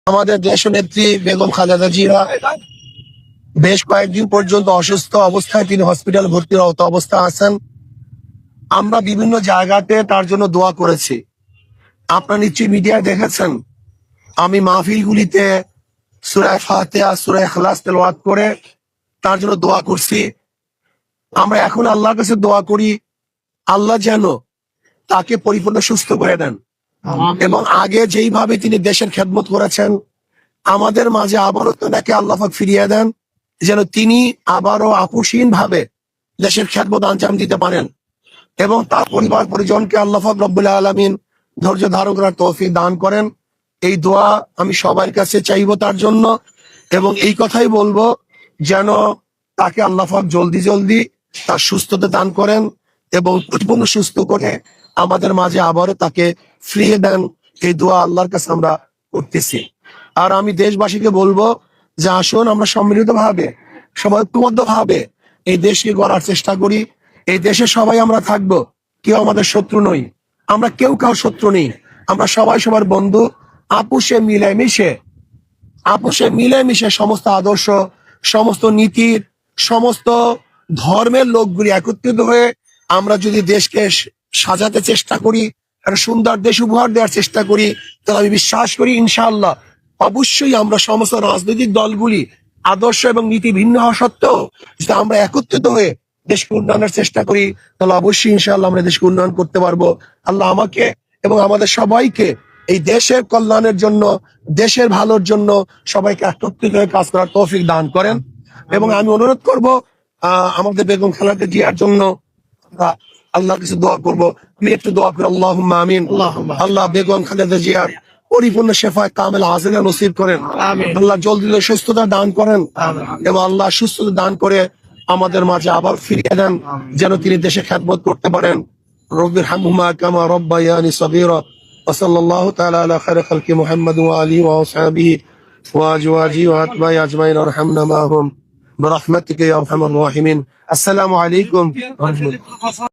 আমাদের দেশ নেত্রী বেগম খালেদা জিয়া বেশ কয়েকদিন পর্যন্ত অসুস্থ অবস্থায় তিনি হসপিটাল ভর্তিরত অবস্থা আছেন। আমরা বিভিন্ন জায়গাতে তার জন্য দোয়া করেছি। আপনারা নিশ্চয়ই মিডিয়ায় দেখেছেন, আমি মাহফিলগুলিতে সূরা ফাতিহা, সূরা ইখলাস তেলাওয়াত করে তার জন্য দোয়া করছি। আমরা এখন আল্লাহর কাছে দোয়া করি, আল্লাহ যেন তাকে পরিপূর্ণ সুস্থ করে দেন এবং আগে যেইভাবে তিনি দেশের খেদমত করেছেন আমাদের মাঝে আবারও তাকে আল্লাহ পাক ফিরিয়ে দেন, যেন তিনি আবারও আপোষহীন ভাবে দেশের খেদমত আঞ্জাম দিতে পারেন এবং তার পরিবার পরিজনকে আল্লাহ পাক রব্বুল আলামিন ধৈর্য ধারণ করার তৌফিক দান করেন। এই দোয়া আমি সবার কাছে চাইবো তার জন্য, এবং এই কথাই বলবো যেন তাকে আল্লাহ পাক জলদি জলদি তার সুস্থতা দান করেন এবং পরিপূর্ণ সুস্থ করে আমাদের মাঝে আবারও তাকে ফিরিয়ে দেন। এই দোয়া আল্লাহর কাছে আমরা করতেছি। আর আমি দেশবাসীকে বলবো যে আসুন আমরা সম্মিলিত ভাবে, সবাই ঐক্যবদ্ধ ভাবে এই দেশকে গড়ার চেষ্টা করি। এই দেশে সবাই আমরা থাকবো, কেউ আমাদের শত্রু নই, আমরা কেউ কাউ শত্রু নেই, আমরা সবাই সবার বন্ধু। আপোষে মিলেমিশে সমস্ত আদর্শ, সমস্ত নীতির, সমস্ত ধর্মের লোকগুলি একত্রিত হয়ে আমরা যদি দেশকে সাজাতে চেষ্টা করি, একটা সুন্দর দেশ উপহার দেওয়ার চেষ্টা করি, তাহলে আমি বিশ্বাস করি ইনশাআল্লাহ অবশ্যই আমরা সমস্ত রাজনৈতিক দলগুলি আদর্শ এবং নীতি ভিন্ন হওয়া সত্ত্বেও যদি আমরা একত্রিত হয়ে দেশকে উন্নয়নের চেষ্টা করি, তাহলে অবশ্যই ইনশাআল্লাহ আমরা দেশকে উন্নয়ন করতে পারবো। আল্লাহ আমাকে এবং আমাদের সবাইকে এই দেশের কল্যাণের জন্য, দেশের ভালোর জন্য সবাইকে একত্রিত হয়ে কাজ করার তৌফিক দান করেন। এবং আমি অনুরোধ করব আমাদের বেগম খালেদা জিয়ার জন্য আমরা আল্লাহর কাছে দোয়া করবো। আমি একটু দোয়া করি, আল্লাহুম্মা আমিন। আল্লাহ বেগম খালেদা জিয়ার পরিপূর্ণ শেফায়ে কামেল আজিলা নসিব করেন, আল্লাহ জলদি সুস্থতা দান করেন এবং আল্লাহ সুস্থতা দান করে আমাদের মাঝে আবার ফিরিয়ে দেন, যেন তিনি দেশে খেদমত করতে পারেন। রব্বির হামহুমা কামা রব্বায়ানি সগীরা। ওয়াসাল্লাল্লাহু তাআলা আলা খায়রি খালকি মুহাম্মাদ ওয়া আলিহি ওয়া আসহাবিহি ওয়া আজওয়াজিহি ওয়া আতবাই আজমাইন ওয়ারহামনা মাহুম বিরহমাতিকা ইয়া আরহামার রাহিমিন। আসসালামু আলাইকুম ওয়া রাহমাতুল্লাহ।